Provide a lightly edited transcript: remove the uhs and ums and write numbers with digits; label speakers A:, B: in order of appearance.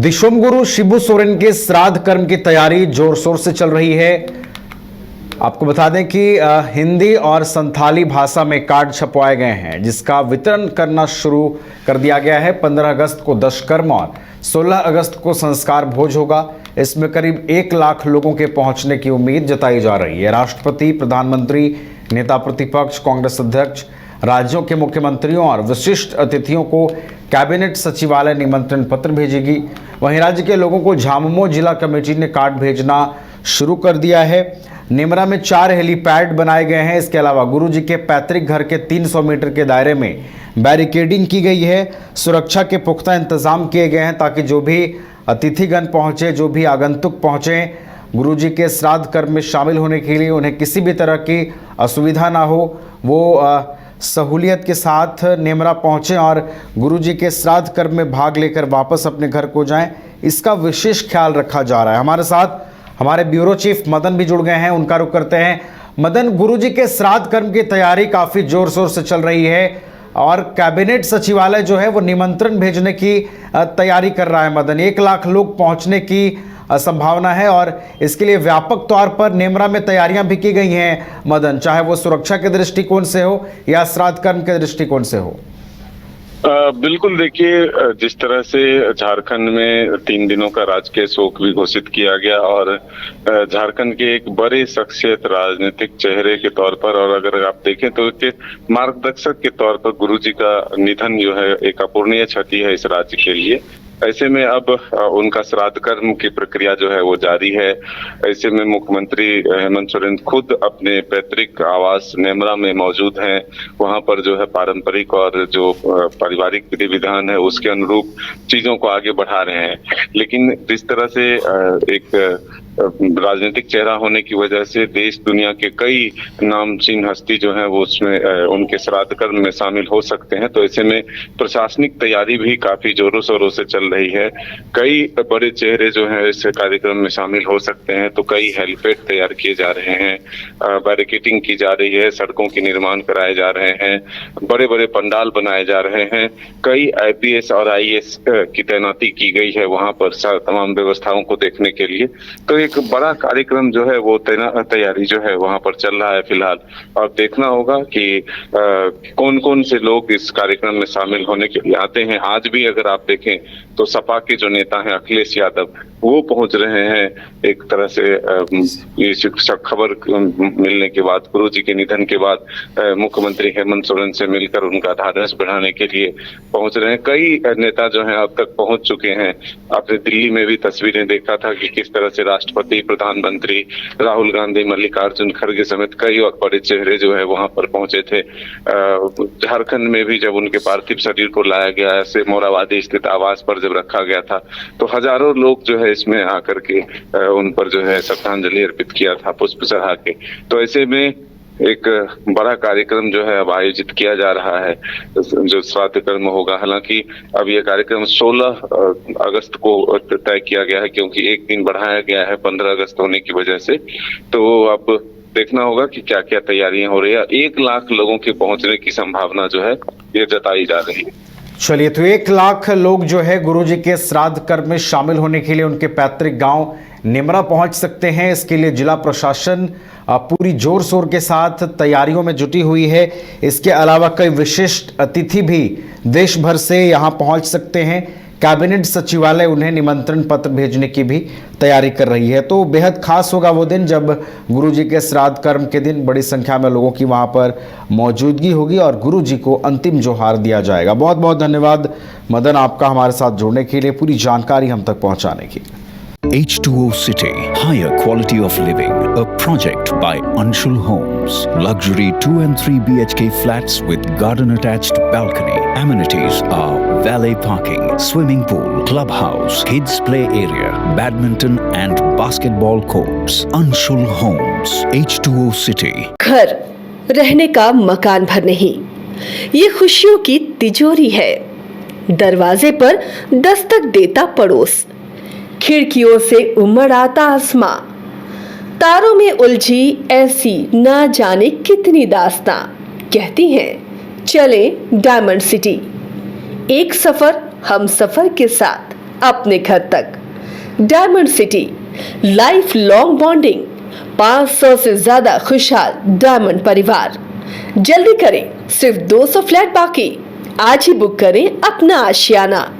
A: दिशोम गुरु शिबू सोरेन के श्राद्ध कर्म की तैयारी जोर शोर से चल रही है। आपको बता दें कि हिंदी और संथाली भाषा में कार्ड छपवाए गए हैं, जिसका वितरण करना शुरू कर दिया गया है। 15 अगस्त को दशकर्म और 16 अगस्त को संस्कार भोज होगा। इसमें करीब 1 लाख लोगों के पहुंचने की उम्मीद जताई जा रही है। राष्ट्रपति, प्रधानमंत्री, नेता प्रतिपक्ष, कांग्रेस अध्यक्ष, राज्यों के मुख्यमंत्रियों और विशिष्ट अतिथियों को कैबिनेट सचिवालय निमंत्रण पत्र भेजेगी। वहीं राज्य के लोगों को झामुमो जिला कमेटी ने कार्ड भेजना शुरू कर दिया है। नेमरा में 4 हेलीपैड बनाए गए हैं। इसके अलावा गुरुजी के पैतृक घर के 300 मीटर के दायरे में बैरिकेडिंग की गई है। सुरक्षा के पुख्ता इंतजाम किए गए हैं ताकि जो भी अतिथिगण पहुंचे, जो भी आगंतुक पहुंचे, गुरुजी के श्राद्ध कर्म में शामिल होने के लिए उन्हें किसी भी तरह की असुविधा ना हो, वो सहूलियत के साथ नेमरा पहुँचें और गुरुजी के श्राद्ध कर्म में भाग लेकर वापस अपने घर को जाएं। इसका विशेष ख्याल रखा जा रहा है। हमारे साथ हमारे ब्यूरो चीफ मदन भी जुड़ गए हैं, उनका रुख करते हैं। मदन, गुरुजी के श्राद्ध कर्म की तैयारी काफ़ी जोर शोर से चल रही है और कैबिनेट सचिवालय जो है वो निमंत्रण भेजने की तैयारी कर रहा है। मदन, 1 लाख लोग पहुंचने की संभावना है और इसके लिए व्यापक तौर पर नेमरा में तैयारियां भी की गई हैं। मदन, चाहे वो सुरक्षा के दृष्टिकोण से हो या श्राद्ध कर्म के दृष्टिकोण से हो।
B: बिल्कुल, देखिए, जिस तरह से झारखंड में 3 दिनों का राजकीय शोक भी घोषित किया गया और झारखंड के एक बड़े शख्सियत, राजनीतिक चेहरे के तौर पर, और अगर आप देखें तो एक मार्गदर्शक के तौर पर गुरुजी का निधन जो है एक अपूरणीय क्षति है इस राज्य के लिए। ऐसे में अब उनका श्राद्ध कर्म की प्रक्रिया जो है वो जारी है। ऐसे में मुख्यमंत्री हेमंत सोरेन खुद अपने पैतृक आवास नेमरा में मौजूद हैं। वहां पर जो है पारंपरिक और जो पारिवारिक विधि विधान है उसके अनुरूप चीजों को आगे बढ़ा रहे हैं। लेकिन जिस तरह से एक राजनीतिक चेहरा होने की वजह से देश दुनिया के कई नामचीन हस्ती जो है वो उसमें उनके श्राद्ध कर्म में शामिल हो सकते हैं, तो ऐसे में प्रशासनिक तैयारी भी काफी जोरों शोरों से चल रही है। कई बड़े चेहरे जो हैं इस कार्यक्रम में शामिल हो सकते हैं, तो कई हेलीपैड तैयार किए जा रहे हैं, बैरिकेडिंग की जा रही है, सड़कों के निर्माण कराए जा रहे हैं, बड़े बड़े पंडाल बनाए जा रहे हैं। कई IPS और IAS की तैनाती की गई है वहां पर तमाम व्यवस्थाओं को देखने के लिए। तो एक बड़ा कार्यक्रम जो है वो तैयारी जो है वहां पर चल रहा है फिलहाल। और देखना होगा कि कौन कौन से लोग इस कार्यक्रम में शामिल होने के लिए आते हैं। आज भी अगर आप देखें तो सपा के जो नेता हैं अखिलेश यादव, वो पहुंच रहे हैं। एक तरह से ये खबर मिलने के बाद, गुरुजी के निधन के बाद, मुख्यमंत्री हेमंत सोरेन से मिलकर उनका ढाढ़स बढ़ाने के लिए पहुंच रहे हैं। कई नेता जो हैं अब तक पहुंच चुके हैं। आपने दिल्ली में भी तस्वीरें देखा था कि किस तरह से राष्ट्रपति, प्रधानमंत्री, राहुल गांधी, मल्लिकार्जुन खड़गे समेत कई और बड़े चेहरे जो है वहां पर पहुंचे थे। झारखंड में भी जब उनके पार्थिव शरीर को लाया गया ऐसे मोराबादी स्थित आवास पर जब रखा गया था, तो हजारों लोग जो है इसमें आकर के उन पर जो है श्रद्धांजलि अर्पित किया था, पुष्प चढ़ा के। तो ऐसे में एक बड़ा कार्यक्रम जो है अब आयोजित किया जा रहा है, जो श्राद्ध कर्म होगा। हालांकि अब यह कार्यक्रम 16 अगस्त को तय किया गया है, क्योंकि एक दिन बढ़ाया गया है 15 अगस्त होने की वजह से। तो अब देखना होगा कि क्या क्या तैयारियां हो रही है। 1 लाख लोगों के पहुंचने की संभावना जो है ये जताई जा रही है।
A: चलिए, तो 1 लाख लोग जो है गुरुजी के श्राद्ध कर्म में शामिल होने के लिए उनके पैतृक गांव नेमरा पहुंच सकते हैं। इसके लिए जिला प्रशासन पूरी जोर शोर के साथ तैयारियों में जुटी हुई है। इसके अलावा कई विशिष्ट अतिथि भी देश भर से यहां पहुंच सकते हैं। कैबिनेट सचिवालय उन्हें निमंत्रण पत्र भेजने की भी तैयारी कर रही है। तो बेहद खास होगा वो दिन जब गुरुजी के श्राद्ध कर्म के दिन बड़ी संख्या में लोगों की वहां पर मौजूदगी होगी और गुरुजी को अंतिम जोहार दिया जाएगा। बहुत बहुत धन्यवाद मदन, आपका हमारे साथ जुड़ने के लिए, पूरी जानकारी हम तक पहुंचाने की।
C: H2O City, higher quality of living, a project by Anshul Homes. Luxury 2 and 3 BHK flats with garden attached balcony. Amenities are valet parking, swimming pool, clubhouse, kids play area, badminton and basketball courts. Anshul Homes, H2O City.
D: घर रहने का मकान भर नहीं, ये खुशियों की तिजोरी है। दरवाजे पर दस्तक देता पड़ोस, खिड़कियों से उमड़ आता आसमां, तारों में उलझी ऐसी ना जाने कितनी दास्तां। कहती हैं चले डायमंड सिटी, एक सफर हम सफर के साथ अपने घर तक। Diamond city, life long bonding, 500 से ज्यादा खुशहाल डायमंड परिवार। जल्दी करें, सिर्फ 200 फ्लैट बाकी। आज ही बुक करें अपना आशियाना।